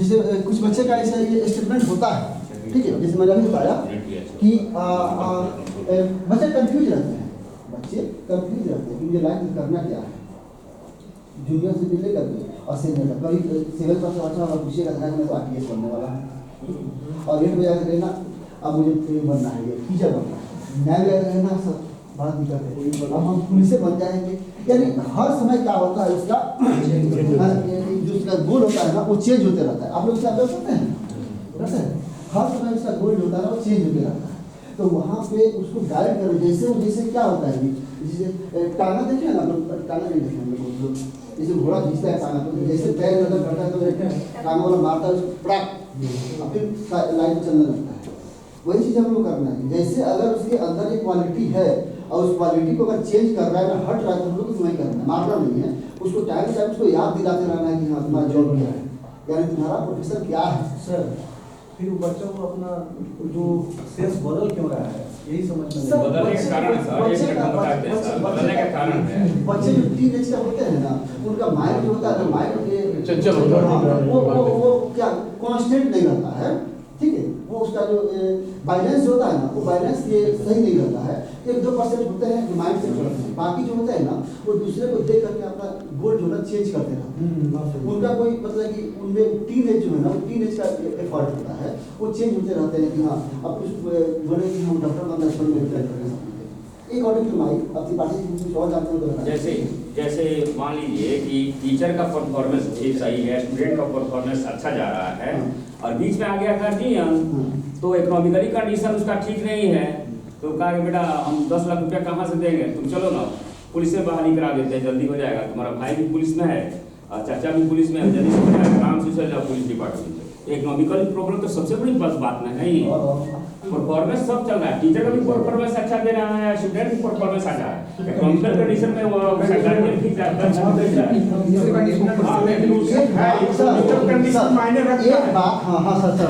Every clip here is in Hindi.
जैसे कुछ बच्चे का ऐसा ये स्टेटमेंट होता है, ठीक है, जैसे मैंने अभी बताया कि बच्चे कंफ्यूज रहते हैं, कि मुझे लाइफ में करना क्या है, जूनियर से मिलने करके और सीनियर का कभी 7 क्लास का बच्चा पूछिएगा था कि मैं तो IPS बनने वाला हूँ और 8 बजे आकर कहना अब मुझे बनना है, ये टीचर बनना है, 9 बजे आकर कहना सब बड़ा दिक्कत है, अब हम पुलिस से बन जाएंगे। यानी हर समय क्या होता है उसका जो उसका गोल होता है ना वो चेंज होते रहता है। आप लोग क्या कर सकते हैं, हर समय उसका गोल होता है वो चेंज होते रहता है। तो वहाँ पे उसको गाइड करो, जैसे क्या होता है जैसे टांगा देखे ना, टांगा नहीं देखे हम लोग, जैसे घोड़ा खींचता है टांगा, तो जैसे पैर मतलब करता है तो टांगा वाला मारता है उसको पड़ाक फिर लाइन चलने लगता है। वही चीज़ हम लोग करना है। जैसे अगर उसके अंदर एक क्वालिटी है और उस क्वालिटी को अगर चेंज कर रहा है ना, हट रहा है, तो हम लोग तो वही करना है, मारना नहीं है उसको, टाइम से टाइम उसको याद दिलाते रहना है कि हाँ तुम्हारा जॉब क्या है, यानी तुम्हारा प्रोफेशन क्या है। सर फिर बच्चों को अपना जो सेंस बदल क्यों रहा है, यही समझ में नहीं। बदलने का कारण बदलने का कारण है बच्चे जो टीनेज का होते हैं ना, उनका माइंड जो होता है, माइंड चंचल होता है, वो क्या कांस्टेंट नहीं रहता है, ठीक है, वो उसका जो बैलेंस होता है ना वो बैलेंस ये सही नहीं रहता है। 1-2% होते हैं जो माइंड से चलते हैं, बाकी जो होता है ना वो दूसरे को देख करके अपना गोल जो है चेंज करते रहते हैं। उनका कोई मतलब कि उनमें टीनेज जो है ना, टीनेज का एफर्ट होता है, वो चेंज होते रहते हैं कि हाँ अब कुछ बोले कि हम डॉक्टर बनना है, में ट्राई करें अकॉर्डिंग टू माई अपनी पार्टी कुछ और जानते हो तो जैसे मान लीजिए कि टीचर का परफॉर्मेंस ठीक सही है, स्टूडेंट का परफॉर्मेंस अच्छा जा रहा है और बीच में आ गया गार्जियन, तो इकोनॉमिकली कंडीशन उसका ठीक नहीं है, तो कहा कि बेटा हम 10 लाख रुपया कहाँ से देंगे, तुम चलो ना पुलिस से बहाली करा देते हैं, जल्दी हो जाएगा, तुम्हारा भाई भी पुलिस में है और चाचा भी पुलिस में है, जल्दी से हो जाएगा, आराम से चल जाओ पुलिस डिपार्टमेंट। इकोनॉमिकल प्रॉब्लम तो सबसे बड़ी बात नहीं है, परफॉर्मेंस सब चल रहा है, टीचर का भी परफॉर्मेंस अच्छा दे रहा है, स्टूडेंट भी परफॉर्मेंस अच्छा है, इकोनॉमिकल कंडीशन में वो गार्जियन ठीक जाता है।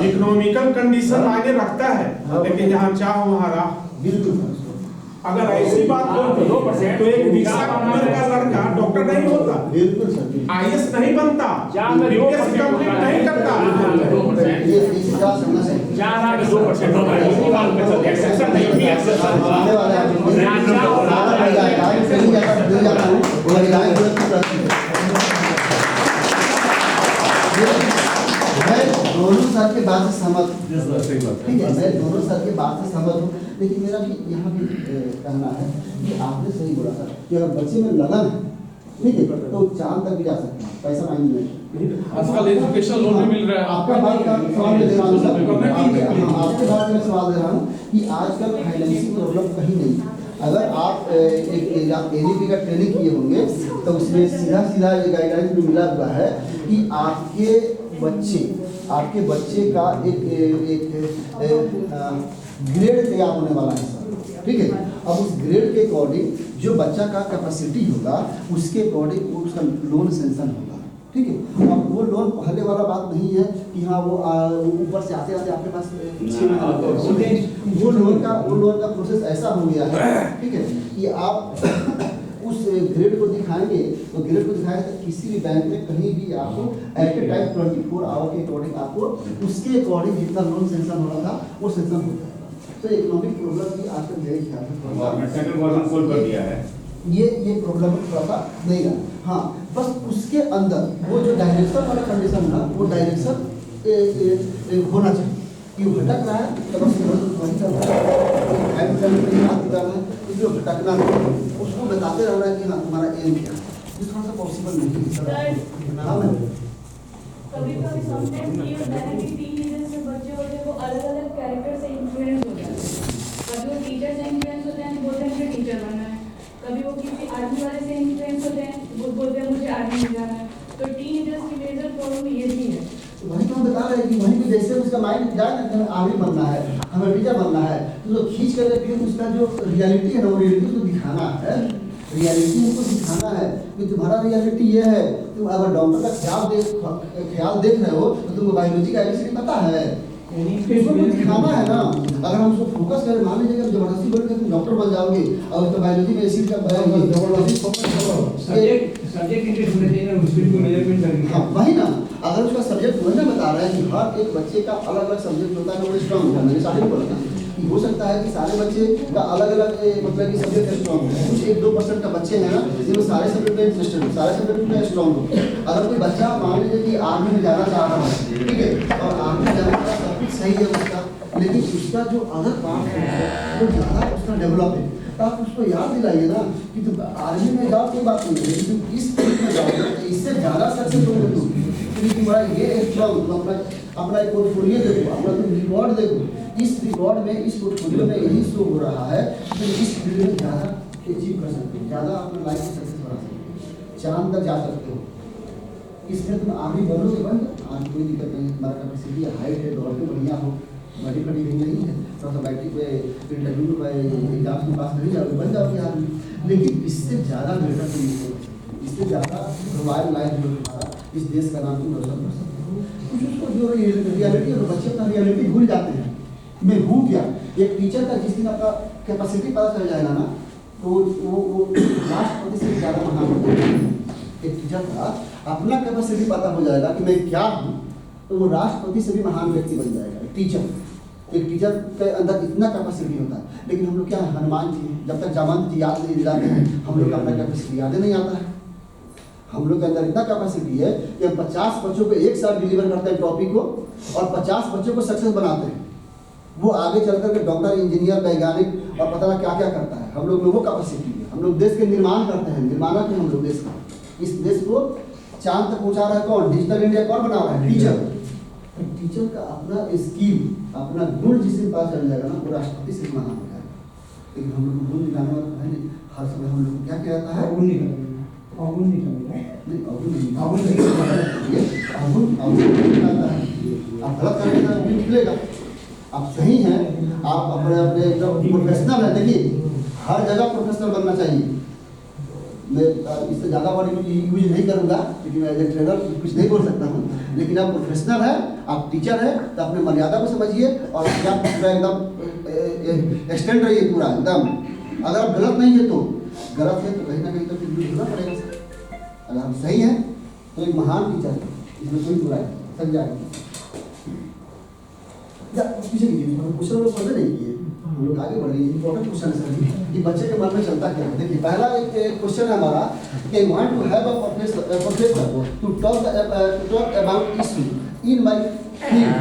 इकोनॉमिकल कंडीशन मायने रखता है, लेकिन जहाँ चाहो वहाँ राह। बिल्कुल। अगर ऐसी बात हो तो 2% तो एक रिक्शा ओनर का लड़का डॉक्टर नहीं होता, बिल्कुल सर, IAS नहीं बनता, BPS कंप्लीट नहीं करता। ये इसी बात समझना चाहिए। 2% होता है, इसी बात पे चलते हैं, एक्सेप्शन नहीं होती, एक्सेप्शन आने वाले मैं दोनों सर के बात से सहमत हूँ, ठीक है, मैं दोनों सर के बात से सहमत हूँ, लेकिन मेरा भी यहाँ भी कहना है कि आपने सही बोला सर कि अगर बच्चे में लगन है, ठीक है, तो चांद तक भी जा सकते हैं, पैसा मांगने में। आजकल एजुकेशन लोन भी मिल रहा है। आपका बात का सवाल दे रहा हूँ सर, आपके बात में सवाल दे रहा हूँ कि आजकल फाइनेंशियल प्रॉब्लम कहीं नहीं। अगर आप ADP का ट्रेनिंग किए होंगे तो उसमें सीधा ये गाइडलाइंस में मिला हुआ है कि आपके बच्चे का एक ग्रेड तैयार होने वाला है सर, ठीक है। अब उस ग्रेड के अकॉर्डिंग जो बच्चा का कैपेसिटी होगा उसके अकॉर्डिंग उसका लोन सेंशन होगा, ठीक है। अब वो लोन पहले वाला बात नहीं है कि हाँ वो ऊपर से आते आते आपके पास 6 महीने, वो लोन का प्रोसेस ऐसा हो गया है, ठीक है, कि आप उस ग्रेड को दिखाएंगे तो किसी भी बैंक में कहीं भी आपको एट ए टाइम 24 आवर के अकॉर्डिंग आपको उसके अकॉर्डिंग जितना लोन सेंशन हो रहा था वो सेंशन होता है। तो इकोनॉमिक प्रॉब्लम भी आजकल मेरे ख्याल से सेंट्रल गवर्नमेंट सोल्व कर दिया है, ये प्रॉब्लम थोड़ा सा नहीं रहा। हाँ, बस उसके अंदर वो जो डायरेक्शन वाला कंडीशन ना, वो डायरेक्शन होना चाहिए कि वो भटक रहा है तो बस वही चल रहा है, इसलिए भटकना नहीं, उसको बताते रहना है कि हाँ तुम्हारा एम क्या है, ये थोड़ा सा पॉसिबल नहीं है। कभी कभी समटाइम्स ये होता है कि टीनेजर्स से बच्चे होते हैं वो अलग अलग कैरेक्टर से इन्फ्लुएंस हो जाते हैं, कभी वो टीचर से इन्फ्लुएंस होते हैं बोलते हैं मुझे टीचर बनना है, कभी वो किसी आर्मी वाले से इन्फ्लुएंस होते हैं वो बोलते हैं मुझे आर्मी में जाना है। तो टीनेजर्स की मेजर प्रॉब्लम ये भी है, वही तो हम बता रहे हैं कि वहीं पे जैसे उसका माइंड जाए ना कि हमें आर्मी बनना है, हमें टीचर बनना है, तो खींच कर फिर उसका जो रियलिटी है ना वो रियलिटी को दिखाना है, रियलिटी उनको दिखाना है कि तुम्हारा रियलिटी ये है। तुम अगर डॉक्टर का ख्याल देख रहे हो तो तुमको बायोलॉजी का एबिलिटी पता है, उसको दिखाना है ना। अगर हम उसको फोकस करें, मान लीजिए जबरदस्ती बोल के तुम डॉक्टर बन जाओगे और उसका बायोलॉजी में एसिड का जबरदस्ती फोकस करो, सब्जेक्ट इंटरेस्ट होना चाहिए ना, उसको मेजरमेंट करके। हाँ वही ना, अगर उसका सब्जेक्ट वही ना बता रहा है कि हर एक बच्चे का अलग अलग सब्जेक्ट होता है, वो स्ट्रॉन्ग होता है। मैंने स्टार्टिंग में बोला था कि हो सकता है कि सारे बच्चे का अलग अलग मतलब कि सब्जेक्ट स्ट्रॉन्ग हो, कुछ 1-2% का बच्चे हैं ना जिनमें सारे सब्जेक्ट में इंटरेस्टेड हो, सारे सब्जेक्ट में स्ट्रॉन्ग हो। अगर कोई बच्चा मान लीजिए कि आर्मी में जाना चाह रहा है, ठीक है, और आर्मी में जाने का सब कुछ सही है उसका, लेकिन उसका जो अदर पार्ट है वो ज़्यादा उसका डेवलप है, तो आप उसको याद दिलाइए ना कि तुम आर्मी में जाओ कोई बात नहीं है, लेकिन तुम इस फील्ड में जाओ तो इससे ज़्यादा सक्सेस होगे तुम, क्योंकि तुम्हारा ये स्ट्रॉन्ग, अपना एक पोर्टफोलियो देखो, अपना तुम रिकॉर्ड देखो, इस रिकॉर्ड में, इस पोर्टफोलियो में यही शो हो रहा है कि इस फील्ड में ज़्यादा अचीव कर सकते हो, ज़्यादा अपना लाइफ में सक्सेस बना सकते हो, चांद तक जा सकते हो। इसमें तुम आर्मी बनोगे बन, आज कोई दिक्कत नहीं, तुम्हारा कैपेसिटी हाइट है, दौड़ पे बढ़िया हो, बड़ी बड़ी भी नहीं है, थोड़ा सा बैटरी पे इंटरव्यू पे एग्जाम के पास नहीं जाओगे, बन जाओगे आर्मी। लेकिन इससे ज़्यादा बेहतर तुम हो, इससे ज़्यादा रॉयल लाइफ जो हमारा इस देश का नाम तुम रोशन कर सकते हो। कुछ उसको जो रियलिटी है, बच्चे अपना रियलिटी भूल जाते हैं, मैं हूँ क्या। एक टीचर का जिस दिन आपका कैपेसिटी पता चल जाएगा ना, तो वो राष्ट्रपति से ज़्यादा महान हो जाएगा। एक टीचर का अपना कैपेसिटी पता हो जाएगा कि मैं क्या हूँ, तो वो राष्ट्रपति से भी महान व्यक्ति बन जाएगा। एक टीचर के अंदर इतना कैपेसिटी होता है, लेकिन हम लोग क्या है, हनुमान जी जब तक जामवंत जी याद नहीं दिलाते हैं, हम लोग का अपना कैपेसिटी याद नहीं आता है। हम लोग के अंदर इतना कैपेसिटी है कि हम 50 बच्चों को एक साथ डिलीवर करते हैं टॉपिक को, और 50 बच्चों को सक्सेस बनाते हैं। वो आगे चल कर के डॉक्टर, इंजीनियर, वैज्ञानिक और पता ना क्या क्या करता है। हम लोग में वो कैपेसिटी है, हम लोग देश के निर्माण करते हैं, निर्माणक है हम लोग देश का। इस देश को चांद तक पहुँचा रहा है कौन, डिजिटल इंडिया कौन बना रहा है, टीचर। टीचर का अपना स्किल, अपना गुण जिससे पता चल जाएगा ना, वो राष्ट्रपति से महान हो जाएगा। लेकिन हम लोग को गुण दिलाने वाला है नहीं, हर समय हम लोग क्या कहता है, अवगुण नहीं, अवगुण नहीं करना है। आप गलत करेंगे तो भी निकलेगा। आप सही हैं, आप अपने अपने जो प्रोफेशनल है, देखिए हर जगह प्रोफेशनल बनना चाहिए। मैं इससे ज़्यादा वर्ड यूज नहीं करूँगा, क्योंकि मैं एज ए ट्रेनर कुछ नहीं बोल सकता हूँ, लेकिन आप प्रोफेशनल है, आप टीचर है, तो अपने मर्यादा को समझिए और आप एकदम स्टैंड रहिए पूरा एकदम। अगर आप गलत नहीं है तो गलत है, तो कहीं ना कहीं तो फिर भी होना पड़ेगा। अगर हम सही हैं तो एक महान टीचर है, इसमें कोई बुराई नहीं, समझ जाएगा। पीछे कीजिए, क्वेश्चन लोग पढ़ते नहीं किए, हम लोग आगे बढ़ रही है। इंपॉर्टेंट क्वेश्चन है सर कि बच्चे के मन में चलता क्या है। देखिए पहला एक क्वेश्चन है हमारा कि want to have a professor to talk about issue in my field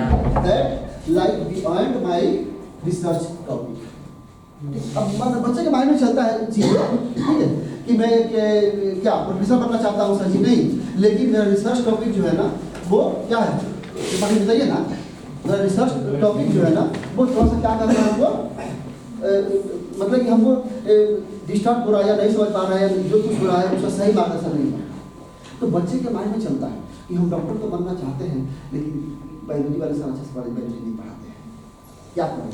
that like beyond my research topic. अब बच्चे के माइंड में चलता है चीज़, ठीक है, कि मैं क्या प्रोफेसर बनना चाहता हूँ सर जी, नहीं, लेकिन मेरा रिसर्च टॉपिक जो है ना वो क्या है, बताइए ना। मेरा रिसर्च टॉपिक जो है ना वो थोड़ा सा क्या कर रहा है हमको, मतलब कि हमको डिस्टर्ब हो रहा है या नहीं समझ पा रहा है, जो कुछ हो रहा है उसका सही मार्गदर्शन नहीं है। तो बच्चे के माइंड में चलता है कि हम डॉक्टर तो बनना चाहते हैं, लेकिन बायोलॉजी वाले सर अच्छे से बायोलॉजी नहीं पढ़ाते हैं, क्या करें।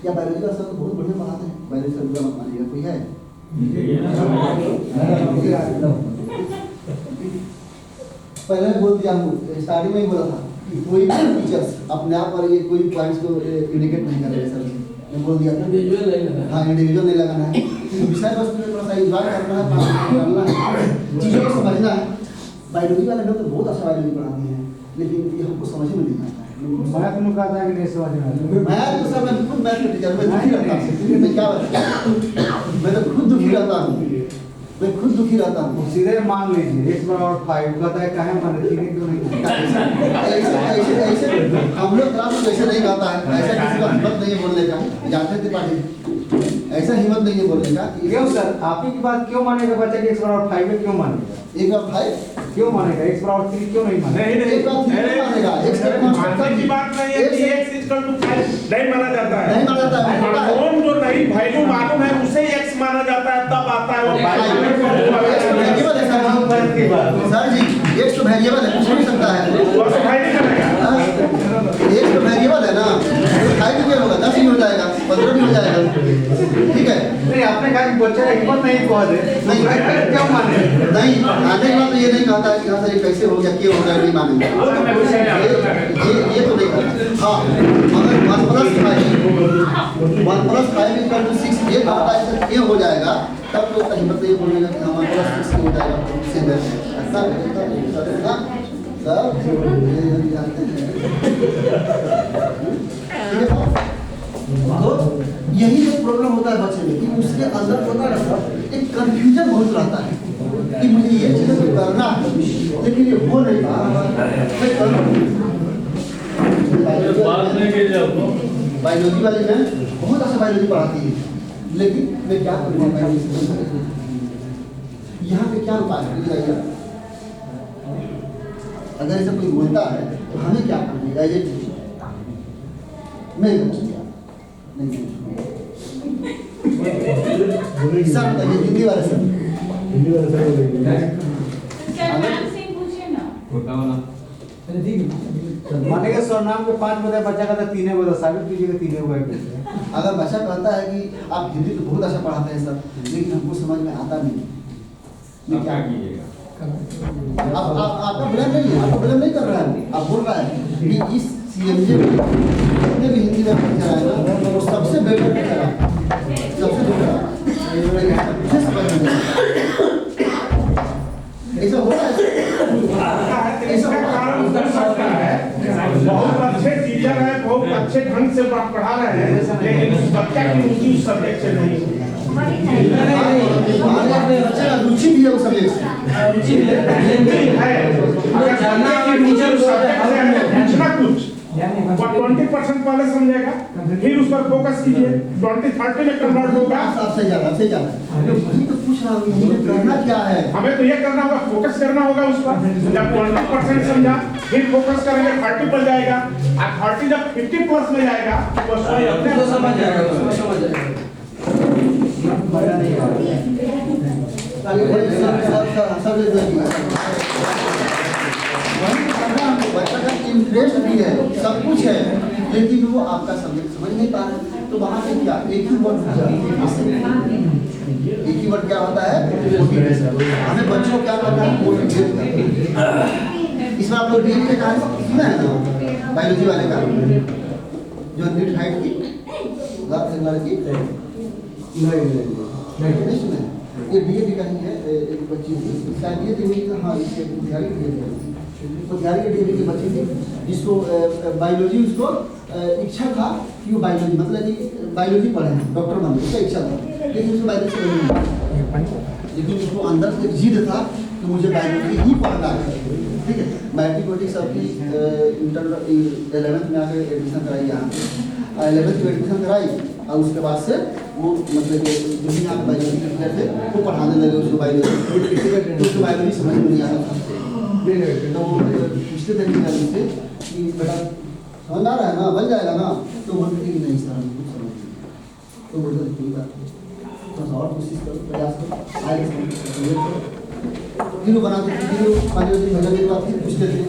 या बायोलॉजी का सर तो बहुत बढ़िया पढ़ाते हैं, बायोलॉजी सर बुरा मत मानिएगा, कोई है पहले बोल दिया हूँ, स्टार्टिंग में ही बोला था कि कोई टीचर्स अपने आप पर ये कोई पॉइंट्स को इंडिकेट नहीं कर रहे सर, मैं बोल दिया था। हाँ, इंडिविजुअल नहीं लगाना है, विषय वस्तु में थोड़ा सा एंजॉय करना है, चीज़ों को समझना है। बायोलॉजी वाले लोग तो बहुत अच्छा बायोलॉजी पढ़ाते हैं, लेकिन ये हमको समझ में नहीं आता है। मैं तुमको कहा था कि नहीं समझ में आता। मैं तो सर मैं खुद मैथ का टीचर, मैं दुखी रहता हूँ, मैं क्या बताऊँ, मैं तो खुद दुखी रहता हूँ, मैं खुद दुखी रहता हूँ। सीधे मान लीजिए x/5 कहता है कहे माने ठीक है क्यों नहीं। ऐसे हम लोग क्लास में ऐसे नहीं कहता है, ऐसा किसी का हिम्मत नहीं है बोलने का, जानते थे पार्टी, ऐसा हिम्मत नहीं है बोलने का। क्यों सर, आप ही की बात क्यों मानेगा बच्चा कि x/5 क्यों मानेगा, 1/5 क्यों मानेगा, x/3 क्यों नहीं मानेगा। नहीं मानेगा, मानने की बात नहीं है कि x = 5 नहीं माना जाता है, नहीं माना जाता है। कौन जो नहीं वैल्यू मालूम है उसे x माना जाता है, तब आता है वो वेरिएबल है सर जी, x तो वेरिएबल है, कुछ नहीं सकता है, और तो भाई नहीं करेगा, x तो वेरिएबल है ना, 5 भी होगा, 10 भी हो जाएगा, 15 भी हो जाएगा, ठीक है। नहीं आपने कहा कि बच्चे हिम्मत नहीं पहुंचे, नहीं क्यों माने नहीं, आने के बाद तो ये नहीं कहता है कि हाँ सर ये कैसे हो गया, क्यों हो गया, नहीं मानेंगे, ये तो नहीं कहता। हाँ, अगर 1+5 = 6 ये कहता है सर ये हो जाएगा, तब तो हिम्मत नहीं बोलेगा कि हाँ 1+6 हो जाएगा, सर ये जानते हैं। ठीक है साहब? तो यही एक प्रॉब्लम होता है बच्चे में कि उसके अंदर होता है ना एक कंफ्यूजन बहुत रहता है कि मुझे ये चीज़ें तो करना है लेकिन ये हो नहीं पा रहा मैं करूँ। बायोलॉजी वाली मैम बहुत अच्छा बायोलॉजी पढ़ाती है लेकिन मैं क्या करूँगा बायोलॉजी यहाँ पे क्या उपाय है बताइए। अगर ऐसा कोई बोलता है तो हमें क्या करना है? मैं नहीं सर बताइए हिंदी वाले सर माने के सरनाम के 5 बताए बच्चा का 3 बता साबित कीजिएगा 3 हुआ कैसे। अगर बच्चा कहता है कि आप हिंदी तो बहुत अच्छा पढ़ाते हैं सर लेकिन हमको समझ में आता नहीं मैं क्या कीजिएगा? आपका ब्लेम नहीं है, आपको ब्लेम नहीं कर रहा है। आप बोल रहा है कि इस सीएमजे में जितने भी हिंदी में टीचर आए ना वो सबसे बेटर टीचर है, सबसे बेटर ऐसा हो रहा है। इसका कारण हो सकता है बहुत अच्छे टीचर हैं, बहुत अच्छे ढंग से पढ़ा रहे हैं लेकिन उस बच्चा की रुचि उस सब्जेक्ट से नहीं है। बच्चे का रुचि भी है उस सब्जेक्ट से, रुचि है अगर जानना कि टीचर उस सब्जेक्ट से हमें पूछना कुछ वो 20% पहले समझेगा फिर उस पर फोकस कीजिए 20-30 में कन्वर्ट होगा। आप सही जा रहा है वही तो पूछ रहा हूँ मुझे करना क्या है। हमें तो ये करना होगा फोकस करना होगा उस पर। जब 20% समझा फिर फोकस करेंगे 30 पर जाएगा और 30 जब 50 प्लस में जाएगा तो स्वयं अपने आप समझ जाएगा। बच्चा का इंटरेस्ट भी है सब कुछ है लेकिन वो आपका सब्जेक्ट समझ नहीं पा रहे तो वहाँ पे क्या एक ही वर्ड क्या होता है मोटिवेशन। हमें बच्चों को क्या करना है मोटिवेट करना है। इसमें आप लोग डीएन का कहानी सुना है ना बायोलॉजी वाले का जो नीट हाइट की लड़की नहीं सुना ये डीएन का ही है एक बच्ची थी शायद ये थी हाँ इसके बिहारी के डीएन की बच्ची थी जिसको बायोलॉजी उसको इच्छा था कि वो बायोलॉजी मतलब कि बायोलॉजी पढ़े डॉक्टर बनने उसका इच्छा था लेकिन उसको बायोलॉजी नहीं लेकिन उसको अंदर से जिद था कि मुझे बायोलॉजी ही पढ़ना है। ठीक है मैथमेटिक्स सबकी इंटर 11th में आकर एडमिशन कराई यहाँ पे 11th में एडमिशन कराई और उसके बाद से वो मतलब कि जो भी यहाँ बायोलॉजी के टीचर थे वो पढ़ाने लगे उसको बायोलॉजी समझ में नहीं आता था। तो पूछते थे से कि बेटा समझ आ रहा है ना बन जाएगा ना तो बोलते थे कि नहीं सर हम कुछ समझ नहीं तो बोलते थे कोई बात नहीं थोड़ा सा और कोशिश करो प्रयास करो आगे फिर वो बनाते थे फिर वो बायोलॉजी भजन के बाद फिर पूछते थे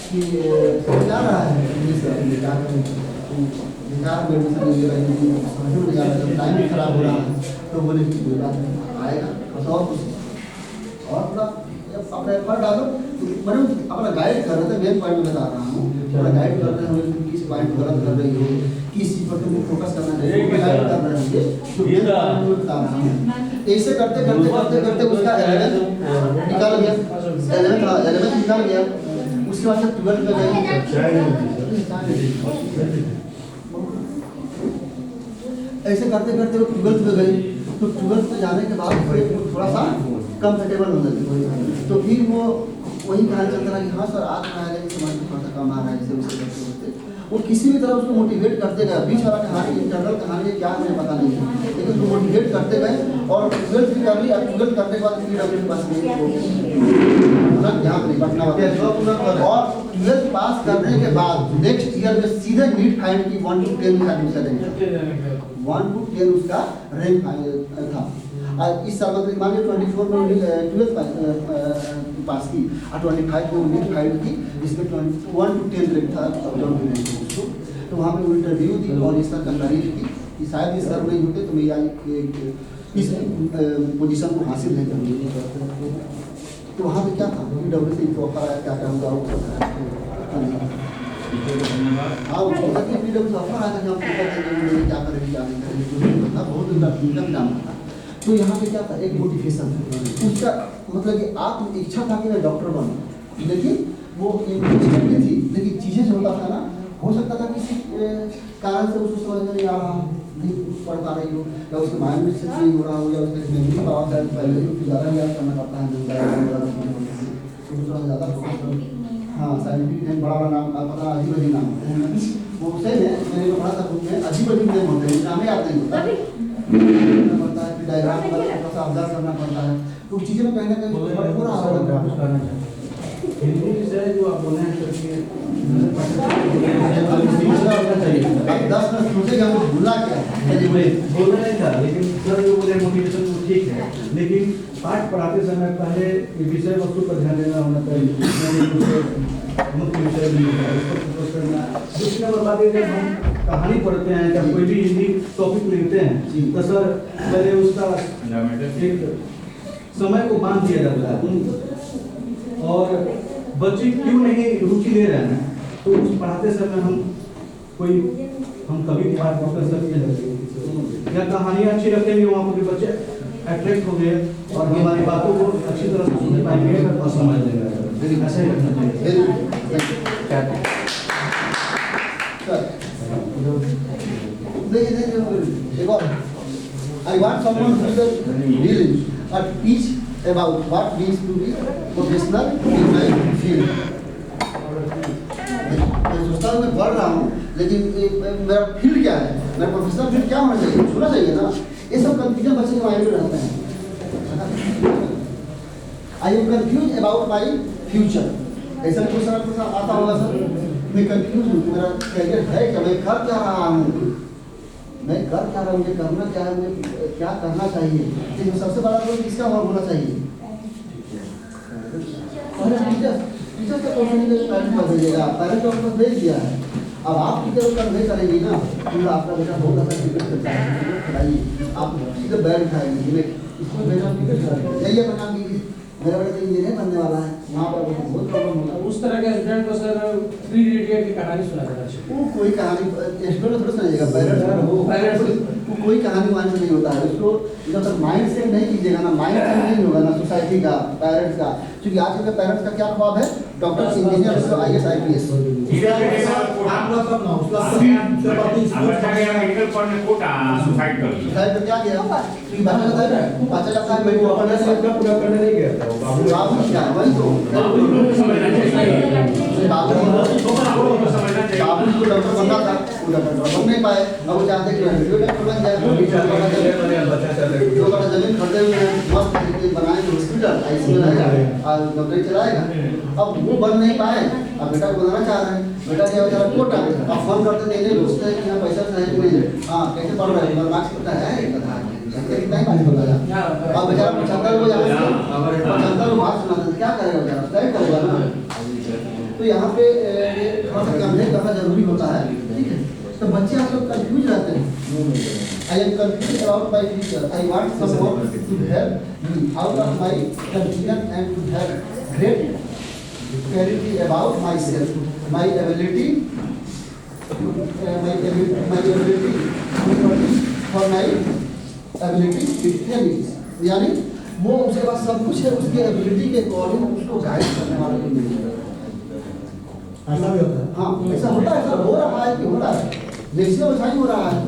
कि समझ आ रहा है नहीं सर बेकार बेकार में एडमिशन ले रहा है समझ में नहीं आ रहा है टाइम भी खराब हो रहा है तो बोले कि कोई बात नहीं आएगा बस और कुछ और थोड़ा अपना एफर्ट डालो मतलब अपना गाइड कर रहे थे मेन पॉइंट में बता रहा हूँ थोड़ा गाइड कर रहे हैं किस पॉइंट गलत कर रही हो किस चीज़ पर तुम फोकस करना चाहिए गाइड कर रहे हैं तो मेन पॉइंट में बता रहा हूँ। ऐसे करते करते करते करते उसका 11th निकाल गया 11th निकाल गया उसके बाद 12th में गई ऐसे करते करते वो 12th में गई तो 12th में जाने के बाद थोड़ा सा कंफर्टेबल हो जाती तो फिर वो वही कहानी चलता रहा कि हाँ सर आज में आएगा कि समाज में थोड़ा सा कम आ रहा है जैसे उससे करते करते वो किसी भी तरह उसको मोटिवेट करते गए बीच वाला कहानी इंटरनल कहानी क्या हमें पता नहीं है लेकिन वो मोटिवेट करते गए और 12th भी कर ली और 12th करने के बाद PW के पास यहाँ पर पटना और 12th पास करने के बाद नेक्स्ट ईयर में सीधे नीट फाइंड की 1 to 10 का एडमिशन 1 to 10 उसका रैंक था। इस साल मतलब मान लीजिए 24 में 12th पास की और 25 में नीट फाइंड की जिसमें 1 to 10 रैंक था उसको तो वहाँ पे इंटरव्यू दी और इस तरह तारीफ की कि शायद इस सर नहीं होते तो मैं इस पोजीशन को हासिल नहीं करूँगी। तो वहाँ पे क्या था PW से ऑफर आया क्या होगा वो हाँ वो PW से ऑफर आया था कि हम क्या करेंगे क्या नहीं करेंगे बहुत इनकम नाम था। तो यहाँ पे क्या था एक मोटिवेशन था उसका मतलब कि आप इच्छा था कि मैं डॉक्टर बनूँ लेकिन वो इंटरेस्टेड भी थी, लेकिन चीज़ें जो होता था ना, हो सकता था किसी कारण से उसको समझ में नहीं आ रहा, नहीं पढ़ पा रही हो, या उसके माइंड में सेट नहीं हो रहा हो, या उसके मेमोरी पावर शायद पहले ही ज़्यादा याद करना पड़ता है, ज़्यादा फोकस करो। हाँ, साइंटिफिक बड़ा बड़ा नाम पता, अजीब अजीब नाम होते हैं, वो सही है, मैंने पढ़ा था बुक में, अजीब अजीब नेम होते हैं, नाम याद नहीं होता पड़ता है, फिर डायग्राम थोड़ा सा ऑब्जर्व करना पड़ता है, तो चीज़ें में कहीं ना कहीं हो रहा होगा। हिंदी विषय जो आप बोले हैं अब 10 मिनट सोचेगा तो भूला क्या बोलना नहीं था, लेकिन सर जो बोले मोटिवेशन वो ठीक है, लेकिन पाठ पढ़ाते समय पहले विषय वस्तु पर ध्यान देना होना चाहिए, मुख्य विषय नहीं होता है, उसको फोकस करना। दूसरी नंबर बात है, जब हम कहानी पढ़ते हैं, जब कोई भी हिंदी टॉपिक लेते हैं, तो सर पहले उसका एक समय को बांध दिया जाता है, और बच्चे क्यों नहीं रुचि ले रहे हैं, तो उस पढ़ाते समय हम कभी भी बात कर सकते हैं, या कहानियाँ अच्छी रखेंगे, वहाँ पर बच्चे अट्रैक्ट होंगे और हमारी बातों को अच्छी तरह से सुन पाएंगे और समझ लेंगे। ऐसा ही रखना चाहिए। I want someone who is willing to teach about what means to be professional in my field. मैं सोचता हूँ, मैं पढ़ रहा हूँ, लेकिन मेरा फील्ड क्या है, मेरा प्रोफेशनल फील्ड क्या होना चाहिए, सुना चाहिए ना। ये सब कंफ्यूजन बच्चे के माइंड में रहते हैं। I am confuse about my future, ऐसा क्वेश्चन आपको आता होगा सर, मैं कंफ्यूज हूँ, मेरा करियर है क्या, मैं कर क्या रहा हूँ, मैं कर क्या रहा हूँ, मुझे करना क्या है, मुझे क्या करना चाहिए। इसमें सबसे बड़ा रोल किसका होना चाहिए, टीचर का क्वेश्चन पेरेंट पर भेजेगा, पेरेंट को आपको भेज दिया है, अब आप टीचर को कन्वे करेंगी ना, तो आपका बेटा बहुत अच्छा क्रिकेट खेलता है, क्रिकेट खिलाइए, आप सीधे बैट उठाएंगे, इसको बेटा क्रिकेट खिलाइए, यही अपना मेरा बेटा इंजीनियर बनने वाला है, वहाँ पर बहुत प्रॉब्लम होता है। उस तरह के स्टूडेंट को सर 3 इडियट की कहानी सुना देना चाहिए। वो कोई कहानी स्टूडेंट थोड़ा सुनाइएगा, पेरेंट्स वो कोई कहानी माइंड में नहीं होता है, उसको जब तक माइंड सेट नहीं कीजिएगा ना, माइंड सेट नहीं होगा ना सोसाइटी का, पेरेंट्स का, क्योंकि आज के पेरेंट्स का क्या ख्वाब है, doctor, engineer, IAS IPS। Suicide कर क्या किया, बच्चा जब तक पूरा करने नहीं गया था, बाबू क्या वही तो बाबू को डॉक्टर बनना था, वो डॉक्टर बन नहीं पाए, अब वो चाहते कि डॉक्टर बन जाए, जमीन खरीदे हुए मस्त बनाएंगे हॉस्पिटल, ICU रहेगा और डॉक्टर चलाएगा, अब वो बन नहीं पाए, अब बेटा को बनाना चाह रहे हैं, बेटा क्या बेचारा कोटा, अब फोन करते नहीं नहीं पूछते हैं कि यहाँ पैसा है कि नहीं, हाँ कैसे पढ़ रहे हैं, मार्क्स कितना है, कितना ही पानी बोला जाए, अब बेचारा 75 को यहाँ 75 को बात सुनाते हैं, क्या करेगा बेचारा, तय करेगा ना। तो यहाँ पे थोड़ा सा कन्वे करना जरूरी होता है, ठीक है। तो बच्चे आप लोग कंफ्यूज रहते हैं, I am confused about my future, I want someone to help me out of my confusion and to have great clarity about myself, my ability for my ability abilities, यानी वो उसके पास सब कुछ है, उसकी एबिलिटी के अकॉर्डिंग उसको गाइड करने वाला कोई नहीं है। ऐसा भी होता है। हाँ, ऐसा होता है, ऐसा हो रहा है कि होता है, मैक्सिमम ऐसा ही हो रहा है।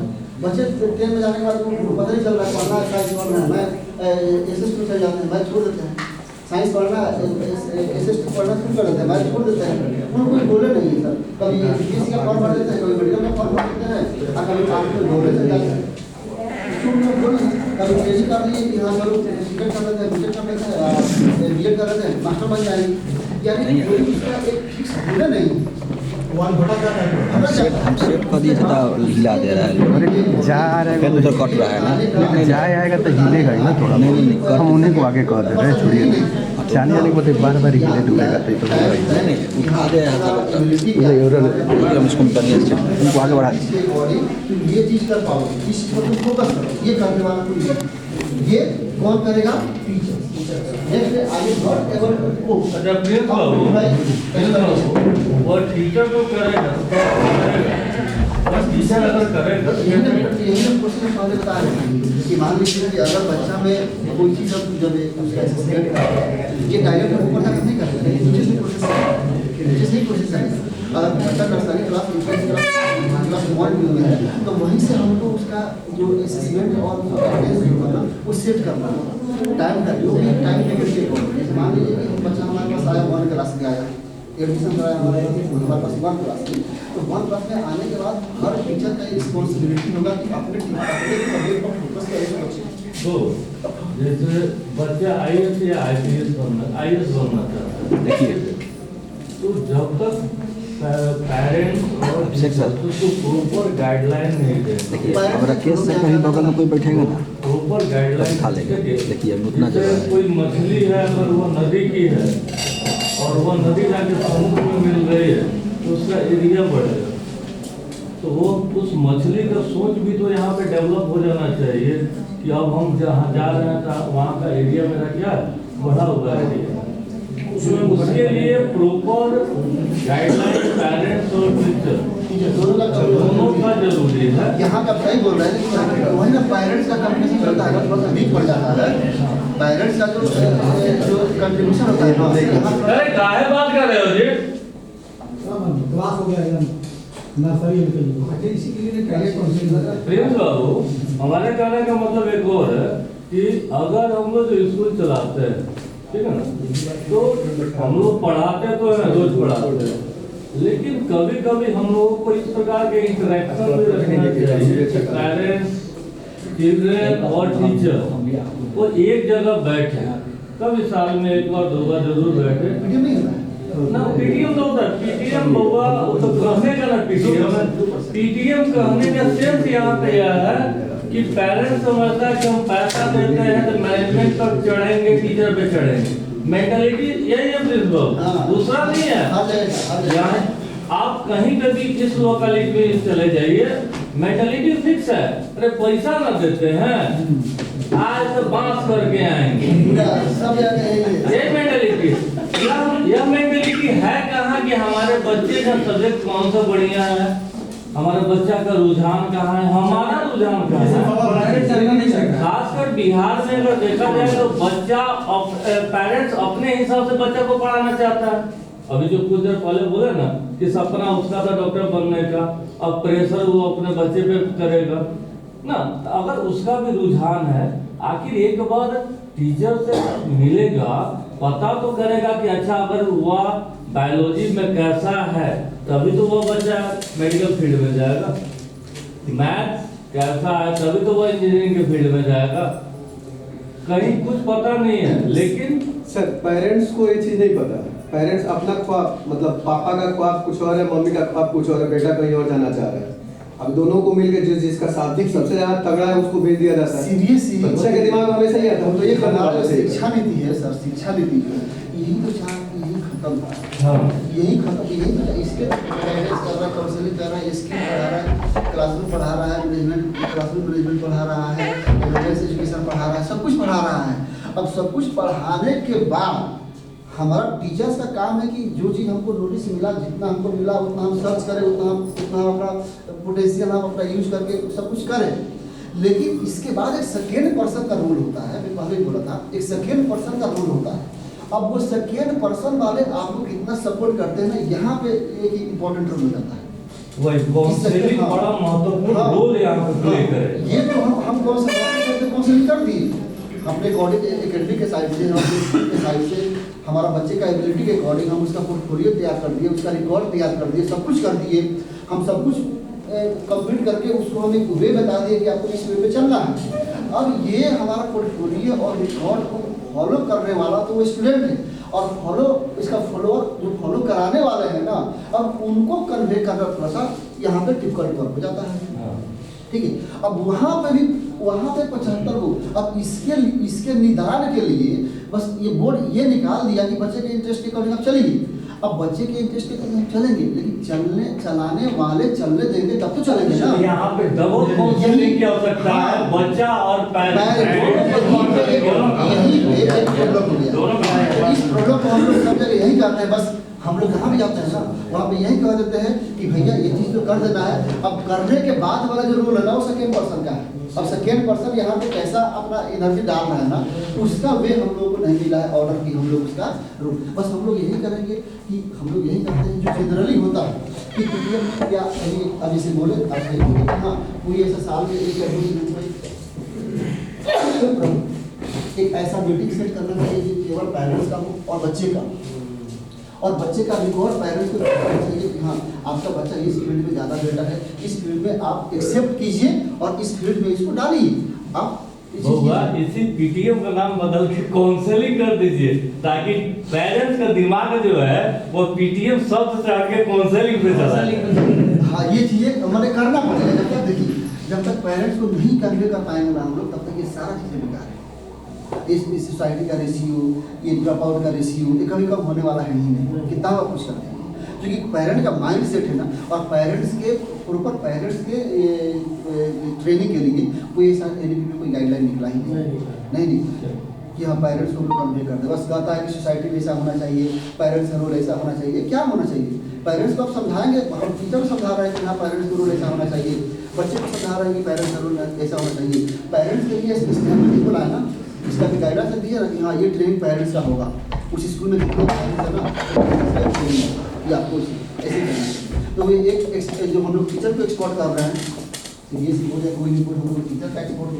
बच्चे ट्रेन में जाने के बाद उनको पता नहीं चल रहा है, पढ़ना है साइंस पढ़ना है, मैं SS चल जाते हैं, मैं छोड़ देते हैं, साइंस पढ़ना SS पढ़ना शुरू कर देते हैं, मैं छोड़ देते हैं, उनको कोई बोले नहीं है सर। कभी BSc का फॉर्म भर देते हैं, कभी मेडिकल का फॉर्म भर देते हैं, और कभी आप दौड़े चल जाते हैं, कभी PhD कर लिए कि हाँ चलो सीटेट कर लेते हैं, बीटेक कर लेते हैं, BEd कर लेते हैं, मास्टर बन जाएंगे, यानी कोई उसका एक फिक्स बोले नहीं। हमसे कद ही ज़्यादा हिला दे रहा है, जा रहा है उधर कट रहा है ना, जाए आएगा तो हिलेगा ही ना थोड़ा, हम उन्हीं को आगे कह दे रहे हैं, छोड़िए जाने वाले को बार बार हिले डूबेगा तो नहीं उठा दे रहा था डॉक्टर, इसको उनको आगे बढ़ा दीजिए। ये चीज कर पाओ, इस पर तुम फोकस करो, ये करने वाला कोई नहीं, ये कौन करेगा, teacher. Next I am not able to cope, अच्छा प्रिय बाबू वो टीचर तो करेगा, बस टीचर अगर करेगा तो यही क्वेश्चन पहले बता रहे हैं कि मान लीजिए कि अगर बच्चा में कोई चीज़ जब उसका असेसमेंट ये डायरेक्ट ऊपर तक नहीं करते लेकिन नीचे से प्रोसेस है अगर बच्चा नर्सरी क्लास क्लास 1 में है तो वहीं से हमको उसका जो असेसमेंट और वो सेट करना टाइम का जो भी टाइम पीरियड के मान लीजिए कि बच्चा हमारे पास आया 1 क्लास में आया एडमिशन कराया हमारे पास 1 क्लास में तो 1 क्लास में आने के बाद हर टीचर का रिस्पॉन्सिबिलिटी होगा कि अपने सब्जेक्ट पर फोकस करें बच्चे तो जैसे बच्चा आईएएस या आईपीएस बनना चाहता है, देखिए तो जब तक पेरेंट्स और टीचर्स को प्रॉपर गाइडलाइन नहीं देंगे, देखिए हमारा केस से कहीं बगल में कोई बैठेगा ना प्रॉपर गाइडलाइन खा लेंगे। देखिए अब उतना जगह है। कोई मछली है अगर वो नदी की है और वो नदी जाके समुद्र में मिल रही है तो उसका एरिया बढ़ेगा, तो वो उस मछली का सोच भी तो यहाँ पे डेवलप हो जाना चाहिए कि अब हम जहाँ जा रहे हैं तो वहाँ का एरिया मेरा क्या है, बढ़ा हुआ एरिया। उसके लिए प्रॉपर गाइडलाइन पेरेंट्स और टीचर दोनों का जरूरी है। यहाँ का सही बोल रहे हैं वही ना पेरेंट्स का कंट्रीब्यूशन होता है थोड़ा सा वीक पड़ जाता है पेरेंट्स का जो कंट्रीब्यूशन होता है अरे काहे बात कर रहे हो जी? क्लास हो गया एकदम नर्सरी प्रिंस बाबू, हमारे कहने का मतलब एक और है कि अगर हम लोग स्कूल चलाते हैं, ठीक है ना, तो हम लोग पढ़ाते तो है, रोज पढ़ाते हैं, लेकिन कभी कभी हम लोगों को इस प्रकार के इंटरेक्शन भी रखना चाहिए कि पेरेंट्स, चिल्ड्रेन और टीचर वो एक जगह बैठे, कभी साल में एक बार 2 बार जरूर बैठे ना। पीटीएम तो होता है, पीटीएम बउआ तो कहने का ना पीटीएम कहने का सेंस यहाँ पे यह है कि पेरेंट्स समझता है कि हम पैसा देते हैं तो मैनेजमेंट पर चढ़ेंगे, टीचर पे चढ़ेंगे, मेंटालिटी यही है प्रिंसिपल, दूसरा नहीं है। यहाँ आप कहीं पे भी इस लोकेलिटी में चले जाइए, मेंटालिटी फिक्स है, अरे पैसा ना देते हैं आज तो बांस करके आएंगे, ये मेंटालिटी। यह मेंटालिटी है कहाँ कि हमारे बच्चे का सब्जेक्ट कौन सा बढ़िया है, हमारे बच्चा का रुझान कहाँ है, हमारा रुझान कहाँ है। खासकर बिहार में अगर देखा जाए तो बच्चा पेरेंट्स अपने हिसाब से बच्चा को पढ़ाना चाहता है। अभी जो कुछ देर पहले बोले ना कि सपना उसका था डॉक्टर बनने का, अब प्रेशर वो अपने बच्चे पे करेगा ना, अगर उसका भी रुझान है, आखिर एक बार टीचर से मिलेगा, पता तो करेगा कि अच्छा अगर वह बायोलॉजी में कैसा है तभी तो वो बच्चा मेडिकल फील्ड में जाएगा, मैथ कैसा है तभी तो वो इंजीनियरिंग के फील्ड में जाएगा, कहीं कुछ पता नहीं है। लेकिन सर पेरेंट्स को ये चीज नहीं पता, पेरेंट्स अपना ख्वाब मतलब पापा का ख्वाब कुछ और है, मम्मी का ख्वाब कुछ और है, बेटा कहीं और जाना चाह रहा है। अब दोनों को मिलकर जिसका शाब्दिक सबसे ज्यादा तगड़ा है उसको भेज दिया जाता है। सीरियसली बच्चे के दिमाग में हमेशा ही आता है तो ये करना शिक्षा नीति है सर, शिक्षा नीति यही तो यही खत्म था, यही खत्म, यही तो इसके गाइडेंस कर रहा है, काउंसलिंग कर रहा है, स्किल पढ़ा रहा है, क्लासरूम पढ़ा रहा है, मैनेजमेंट क्लासरूम मैनेजमेंट पढ़ा रहा है, एविडेंस एजुकेशन पढ़ा रहा है, सब कुछ पढ़ा रहा है। अब सब कुछ पढ़ाने के बाद हमारा टीचर्स का काम है कि जो चीज़ हमको नोटिस मिला, जितना हमको मिला उतना हम सर्च करें, उतना अपना पोटेंशियल हम अपना यूज करके सब कुछ करें। लेकिन इसके बाद एक सेकेंड पर्सन का रोल होता है, मैं पहले बोला था, एक सेकेंड पर्सन का रोल होता है। अब वो सेकेंड पर्सन वाले आपको कितना सपोर्ट करते हैं ना, यहाँ पे एक इम्पोर्टेंट रोल हो जाता है। वही काउंसलिंग बड़ा महत्वपूर्ण रोल यहाँ पे प्ले करे। ये तो हम कौन सा काउंसलिंग कर दिए अपने अकॉर्डिंग, एकेडमी के साइड से, के साइड से, हमारा बच्चे का एबिलिटी के अकॉर्डिंग हम उसका पोर्टफोलियो तैयार कर दिए, उसका रिकॉर्ड तैयार कर दिए, सब कुछ कर दिए, हम सब कुछ कंप्लीट करके उसको हम एक वे बता दिए कि आपको इस वे पे चलना है। अब ये हमारा पोर्टफोलियो और रिकॉर्ड को फॉलो करने वाला तो वो स्टूडेंट है, और इसका फॉलोअर जो फॉलो कराने वाले हैं ना, अब उनको कन्वे करना थोड़ा सा यहाँ पे टिपिकल हो जाता है। ठीक है, अब वहाँ पे 75 लोग, अब इसके निदान के लिए बस ये बोर्ड ये निकाल दिया कि बच्चे के इंटरेस्ट के अकॉर्डिंग आप चलेंगे। अब बच्चे के इंटरेस्ट के अकॉर्डिंग चलेंगे, लेकिन चलाने वाले चलने देंगे तब तो चलेंगे ना। यहाँ पे डबल काउंसलिंग की आवश्यकता है, बच्चा और पेरेंट्स। इस प्रॉब्लम को हम लोग सब जगह यही करते हैं, बस हम लोग जहाँ भी जाते हैं ना वहाँ पे यही कह देते हैं कि भैया ये चीज़ तो कर देना है। अब करने के बाद वाला जो रूल है ना वो सेकेंड पर्सन का है। अब सेकेंड पर्सन यहाँ पे कैसा अपना एनर्जी डाल रहा है ना, उसका वे हम लोगों को नहीं मिला है ऑर्डर की हम लोग उसका रूल। बस हम लोग यही करेंगे कि हम लोग यही करते हैं जो जनरली होता है कि पीटीएम या कहीं अब जैसे बोले अब सही बोले कि हाँ कोई ऐसा साल में एक या दो दिन में एक ऐसा मीटिंग सेट करना चाहिए कि केवल पेरेंट्स का हो और बच्चे का, और बच्चे का रिकॉर्ड पेरेंट्स को रखना चाहिए कि हाँ आपका बच्चा इस फील्ड में ज़्यादा बेटर है, इस फील्ड में आप एक्सेप्ट कीजिए और इस फील्ड में इसको डालिए। आप इसी पीटीएम का नाम बदल के काउंसलिंग कर दीजिए, ताकि पेरेंट्स का दिमाग जो है वो पीटीएम शब्द से हट के काउंसलिंग पे चला जाए। हाँ ये चीज़ें हमें करना पड़ेगा। जब तक देखिए जब तक पेरेंट्स को नहीं कन्वे कर पाएंगे ना हम लोग तब तक ये सारा चीज़ें बेकार है। इस सोसाइटी का रेशियो, ये ड्रॉप आउट का रेशियो ये कभी कम होने वाला है ही नहीं, कितना आप कुछ करते हैं क्योंकि पेरेंट का माइंड सेट है ना, और पेरेंट्स के प्रॉपर पेरेंट्स के ट्रेनिंग के लिए कोई ऐसा एनईपी में कोई गाइडलाइन निकला ही नहीं कि हाँ पेरेंट्स को कन्वे कर दे। बस कहता है कि सोसाइटी में ऐसा होना चाहिए, पेरेंट्स का रोल ऐसा होना चाहिए। क्या होना चाहिए? पेरेंट्स को आप समझाएंगे, हम टीचर समझा रहे हैं कि हाँ पेरेंट्स का रोल ऐसा होना चाहिए, बच्चे को समझा रहे हैं कि पेरेंट्स का रोल ऐसा होना चाहिए। पेरेंट्स के लिए स्टैंडर्ड बोला है ना, इसका भी गाइडेंस दिया ना कि हाँ ये ट्रेनिंग पेरेंट्स का होगा। उस स्कूल में जितने पेरेंट्स है ना कि आपको ऐसे करना है। तो ये एक जो हम लोग टीचर को एक्सपोर्ट कर रहे हैं, सीबीएसई बोर्ड या कोई भी बोर्ड हम लोग टीचर का एक्सपोर्ट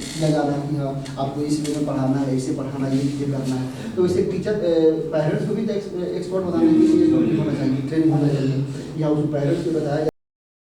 किया जा रहा है कि हाँ आपको इस वे में पढ़ाना है, ऐसे पढ़ाना है, ये चीज़ें करना है। तो इसे टीचर पेरेंट्स को भी एक्सपोर्ट बनाने के लिए होना चाहिए, ट्रेनिंग होना चाहिए या उस पेरेंट्स को बताया